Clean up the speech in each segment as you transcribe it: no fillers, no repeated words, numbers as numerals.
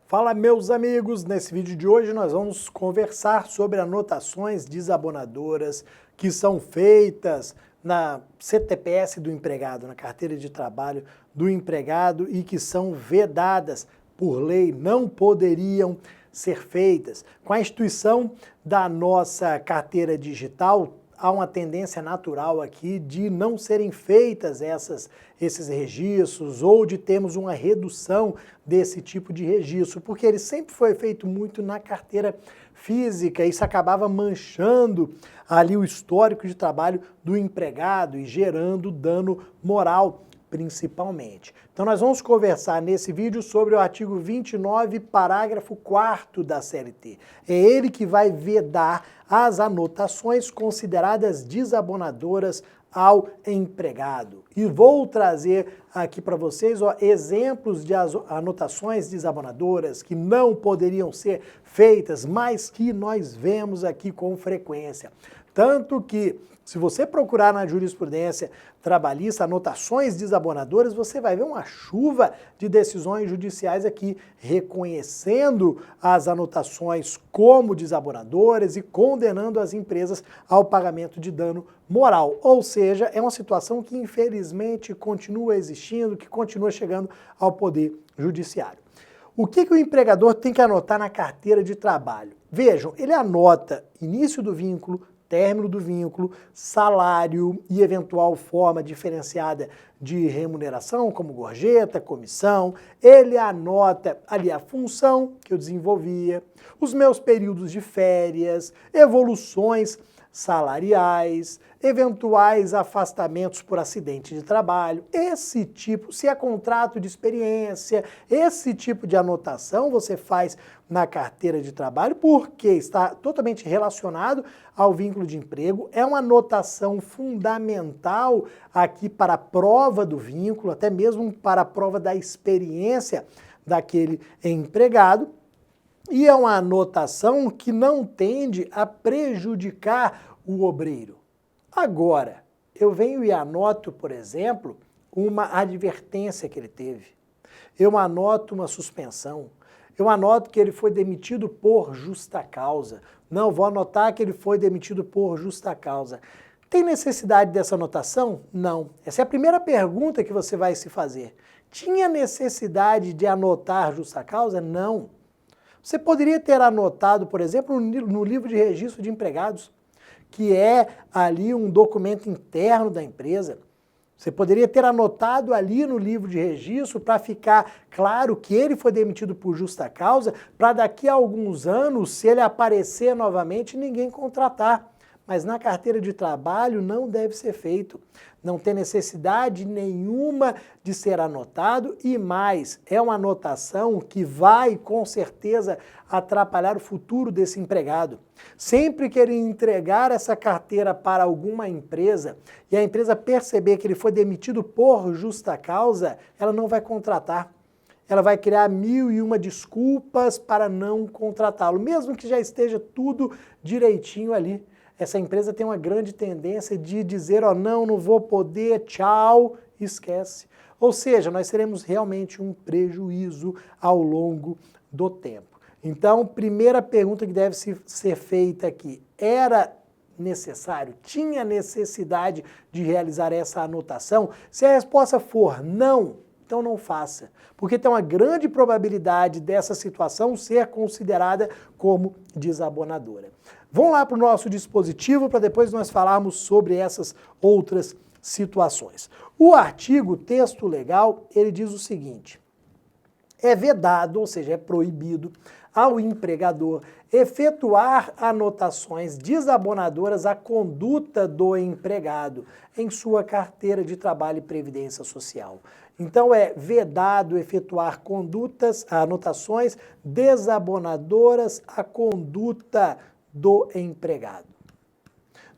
Fala, meus amigos! Nesse vídeo de hoje nós vamos conversar sobre anotações desabonadoras que são feitas na CTPS do empregado, na carteira de trabalho do empregado e que são vedadas por lei, não poderiam ser feitas. Com a instituição da nossa carteira digital, há uma tendência natural aqui de não serem feitas esses registros ou de termos uma redução desse tipo de registro, porque ele sempre foi feito muito na carteira física, isso acabava manchando ali o histórico de trabalho do empregado e gerando dano moral, principalmente. Então nós vamos conversar nesse vídeo sobre o artigo 29, parágrafo 4º da CLT. É ele que vai vedar as anotações consideradas desabonadoras ao empregado. E vou trazer aqui para vocês exemplos de anotações desabonadoras que não poderiam ser feitas, mas que nós vemos aqui com frequência. Tanto que, se você procurar na jurisprudência trabalhista anotações desabonadoras, você vai ver uma chuva de decisões judiciais aqui reconhecendo as anotações como desabonadoras e condenando as empresas ao pagamento de dano moral. Ou seja, é uma situação que infelizmente continua existindo, que continua chegando ao Poder Judiciário. O que o empregador tem que anotar na carteira de trabalho? Vejam, ele anota início do vínculo, término do vínculo, salário e eventual forma diferenciada de remuneração, como gorjeta, comissão. Ele anota ali a função que eu desenvolvia, os meus períodos de férias, evoluções salariais, eventuais afastamentos por acidente de trabalho, esse tipo, se é contrato de experiência, esse tipo de anotação você faz na carteira de trabalho porque está totalmente relacionado ao vínculo de emprego, é uma anotação fundamental aqui para a prova do vínculo, até mesmo para a prova da experiência daquele empregado. E é uma anotação que não tende a prejudicar o obreiro. Agora, eu venho e anoto, por exemplo, uma advertência que ele teve. Eu anoto uma suspensão. Eu anoto que ele foi demitido por justa causa. Não, vou anotar que ele foi demitido por justa causa. Tem necessidade dessa anotação? Não. Essa é a primeira pergunta que você vai se fazer. Tinha necessidade de anotar justa causa? Não. Você poderia ter anotado, por exemplo, no livro de registro de empregados, que é ali um documento interno da empresa. Você poderia ter anotado ali no livro de registro para ficar claro que ele foi demitido por justa causa, para daqui a alguns anos, se ele aparecer novamente, ninguém contratar. Mas na carteira de trabalho não deve ser feito. Não tem necessidade nenhuma de ser anotado e mais, é uma anotação que vai com certeza atrapalhar o futuro desse empregado. Sempre que ele entregar essa carteira para alguma empresa e a empresa perceber que ele foi demitido por justa causa, ela não vai contratar. Ela vai criar 1001 desculpas para não contratá-lo, mesmo que já esteja tudo direitinho ali. Essa empresa tem uma grande tendência de dizer, ó, não vou poder, tchau, esquece. Ou seja, nós teremos realmente um prejuízo ao longo do tempo. Então, primeira pergunta que deve ser feita aqui, era necessário? Tinha necessidade de realizar essa anotação? Se a resposta for não, então não faça, porque tem uma grande probabilidade dessa situação ser considerada como desabonadora. Vamos lá para o nosso dispositivo para depois nós falarmos sobre essas outras situações. O artigo, texto legal, ele diz o seguinte: é vedado, ou seja, é proibido ao empregador efetuar anotações desabonadoras à conduta do empregado em sua carteira de trabalho e previdência social. Então é vedado efetuar anotações desabonadoras à conduta do empregado.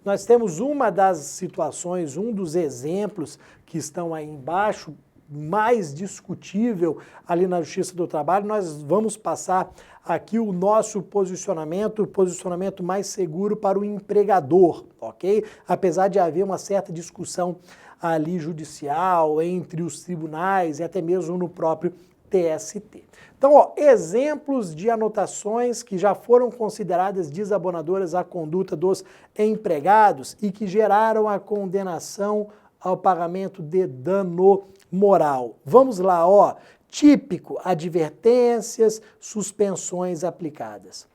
Nós temos uma das situações, um dos exemplos que estão aí embaixo, mais discutível ali na Justiça do Trabalho. Nós vamos passar aqui o nosso posicionamento, o posicionamento mais seguro para o empregador, ok? Apesar de haver uma certa discussão ali judicial entre os tribunais e até mesmo no próprio TST. Então, ó, exemplos de anotações que já foram consideradas desabonadoras à conduta dos empregados e que geraram a condenação ao pagamento de dano moral. Vamos lá, ó. Típico, advertências, suspensões aplicadas.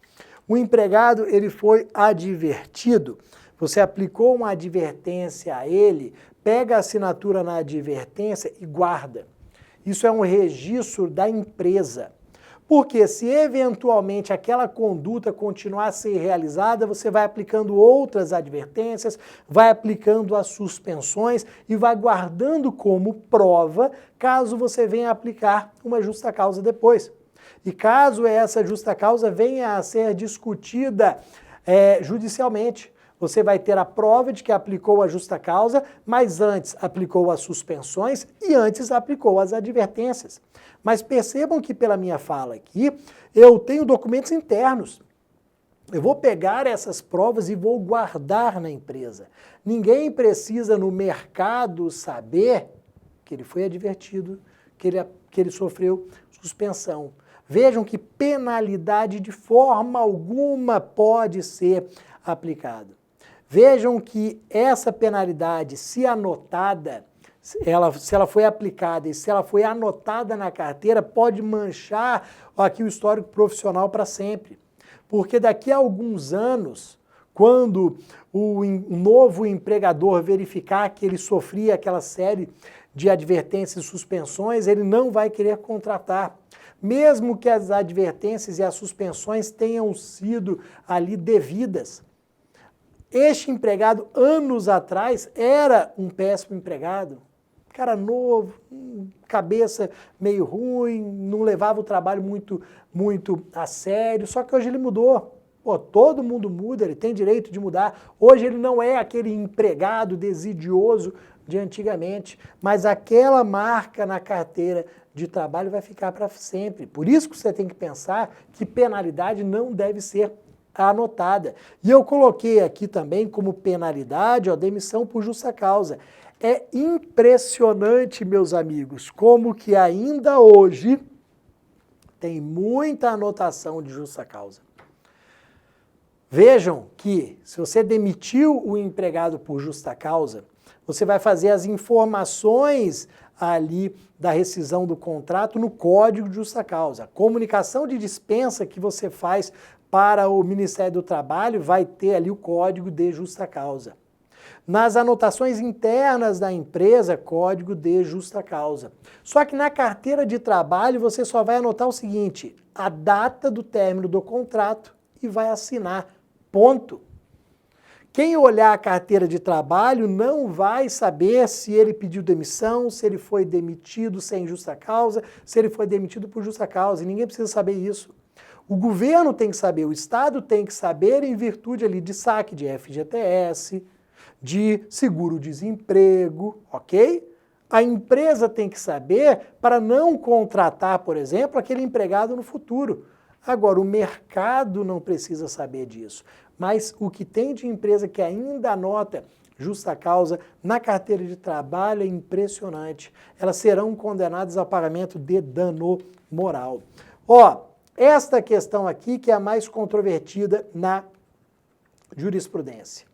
O empregado, ele foi advertido. Você aplicou uma advertência a ele, pega a assinatura na advertência e guarda. Isso é um registro da empresa. Porque se eventualmente aquela conduta continuar a ser realizada, você vai aplicando outras advertências, vai aplicando as suspensões e vai guardando como prova caso você venha aplicar uma justa causa depois. E caso essa justa causa venha a ser discutida judicialmente, você vai ter a prova de que aplicou a justa causa, mas antes aplicou as suspensões e antes aplicou as advertências. Mas percebam que pela minha fala aqui, eu tenho documentos internos. Eu vou pegar essas provas e vou guardar na empresa. Ninguém precisa no mercado saber que ele foi advertido, que ele sofreu suspensão. Vejam que penalidade de forma alguma pode ser aplicada. Vejam que essa penalidade, se anotada, se ela foi aplicada e se ela foi anotada na carteira, pode manchar aqui o histórico profissional para sempre. Porque daqui a alguns anos, quando o novo empregador verificar que ele sofria aquela série de advertências e suspensões, ele não vai querer contratar. Mesmo que as advertências e as suspensões tenham sido ali devidas. Este empregado, anos atrás, era um péssimo empregado. Cara novo, cabeça meio ruim, não levava o trabalho muito a sério, só que hoje ele mudou. Pô, todo mundo muda, ele tem direito de mudar. Hoje ele não é aquele empregado desidioso de antigamente, mas aquela marca na carteira de trabalho vai ficar para sempre. Por isso que você tem que pensar que penalidade não deve ser anotada. E eu coloquei aqui também como penalidade, ó, demissão por justa causa. É impressionante, meus amigos, como que ainda hoje tem muita anotação de justa causa. Vejam que se você demitiu o empregado por justa causa, você vai fazer as informações ali da rescisão do contrato no código de justa causa. A comunicação de dispensa que você faz para o Ministério do Trabalho vai ter ali o código de justa causa. Nas anotações internas da empresa, código de justa causa. Só que na carteira de trabalho você só vai anotar o seguinte, a data do término do contrato e vai assinar, ponto. Quem olhar a carteira de trabalho não vai saber se ele pediu demissão, se ele foi demitido sem justa causa, se ele foi demitido por justa causa, e ninguém precisa saber isso. O governo tem que saber, o Estado tem que saber em virtude ali de saque de FGTS, de seguro-desemprego, ok? A empresa tem que saber para não contratar, por exemplo, aquele empregado no futuro. Agora, o mercado não precisa saber disso. Mas o que tem de empresa que ainda anota justa causa na carteira de trabalho é impressionante. Elas serão condenadas a pagamento de dano moral. Ó, esta questão aqui que é a mais controvertida na jurisprudência.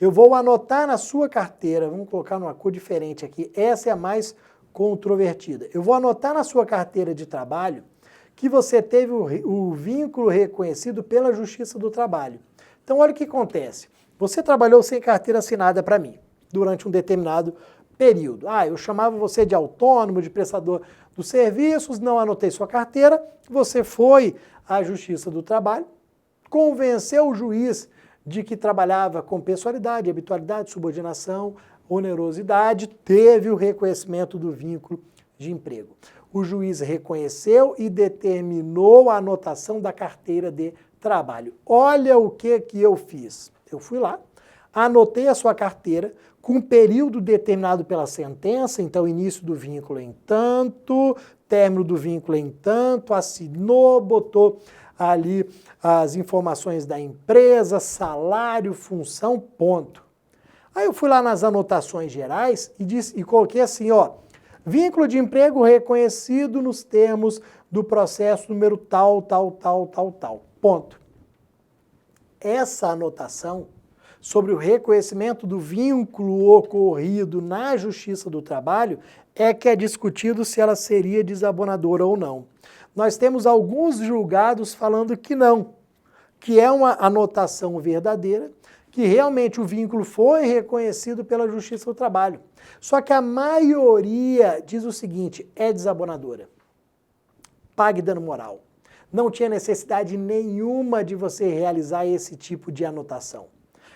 Eu vou anotar na sua carteira, vamos colocar numa cor diferente aqui, essa é a mais controvertida. Eu vou anotar na sua carteira de trabalho que você teve o vínculo reconhecido pela Justiça do Trabalho. Então, olha o que acontece. Você trabalhou sem carteira assinada para mim, durante um determinado período. Eu chamava você de autônomo, de prestador dos serviços, não anotei sua carteira, você foi à Justiça do Trabalho, convenceu o juiz de que trabalhava com pessoalidade, habitualidade, subordinação, onerosidade, teve o reconhecimento do vínculo de emprego. O juiz reconheceu e determinou a anotação da carteira de trabalho. Olha o que eu fiz. Eu fui lá, anotei a sua carteira com período determinado pela sentença, então início do vínculo em tanto, término do vínculo em tanto, assinou, botou ali as informações da empresa, salário, função, ponto. Aí eu fui lá nas anotações gerais e coloquei assim, ó, Vínculo de emprego reconhecido nos termos do processo número tal. Ponto. Essa anotação sobre o reconhecimento do vínculo ocorrido na Justiça do Trabalho é que é discutido se ela seria desabonadora ou não. Nós temos alguns julgados falando que não, que é uma anotação verdadeira, que realmente o vínculo foi reconhecido pela Justiça do Trabalho. Só que a maioria diz o seguinte, é desabonadora. Pague dano moral. Não tinha necessidade nenhuma de você realizar esse tipo de anotação.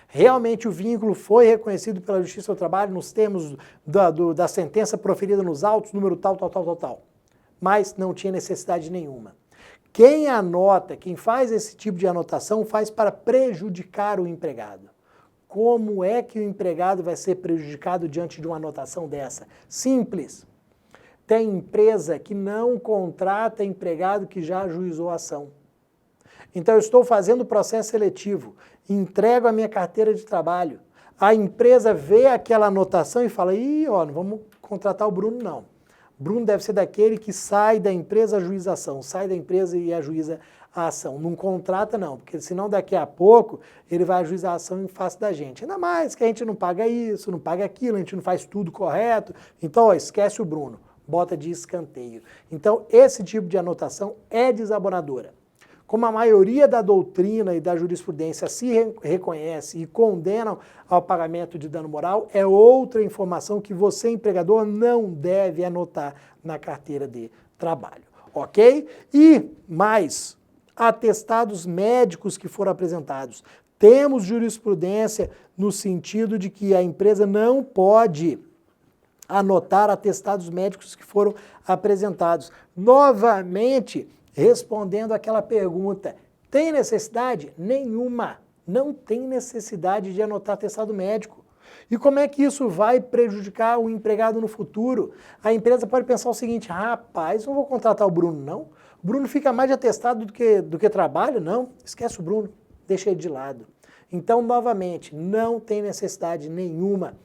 Realmente o vínculo foi reconhecido pela Justiça do Trabalho nos termos da sentença proferida nos autos, número tal. Mas não tinha necessidade nenhuma. Quem anota, quem faz esse tipo de anotação, faz para prejudicar o empregado. Como é que o empregado vai ser prejudicado diante de uma anotação dessa? Simples. Tem empresa que não contrata empregado que já ajuizou a ação. Então eu estou fazendo o processo seletivo, entrego a minha carteira de trabalho. A empresa vê aquela anotação e fala, não vamos contratar o Bruno não. Bruno deve ser daquele que sai da empresa, ajuiza a ação, sai da empresa e ajuiza a ação. Não contrata não, porque senão daqui a pouco ele vai ajuizar a ação em face da gente. Ainda mais que a gente não paga isso, não paga aquilo, a gente não faz tudo correto. Então, esquece o Bruno, bota de escanteio. Então, esse tipo de anotação é desabonadora. Como a maioria da doutrina e da jurisprudência se reconhece e condenam ao pagamento de dano moral, é outra informação que você, empregador, não deve anotar na carteira de trabalho, ok? E mais, atestados médicos que foram apresentados. Temos jurisprudência no sentido de que a empresa não pode anotar atestados médicos que foram apresentados. Novamente, respondendo aquela pergunta, tem necessidade? Nenhuma. Não tem necessidade de anotar atestado médico. E como é que isso vai prejudicar o empregado no futuro? A empresa pode pensar o seguinte, rapaz, não vou contratar o Bruno não. O Bruno fica mais de atestado do que trabalho? Não, esquece o Bruno, deixa ele de lado. Então, novamente, não tem necessidade nenhuma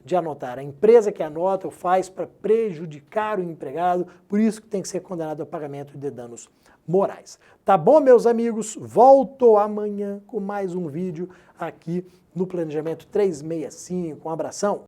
de anotar. A empresa que anota o faz para prejudicar o empregado, por isso que tem que ser condenado ao pagamento de danos morais. Tá bom, meus amigos? Volto amanhã com mais um vídeo aqui no Planejamento 365. Um abração!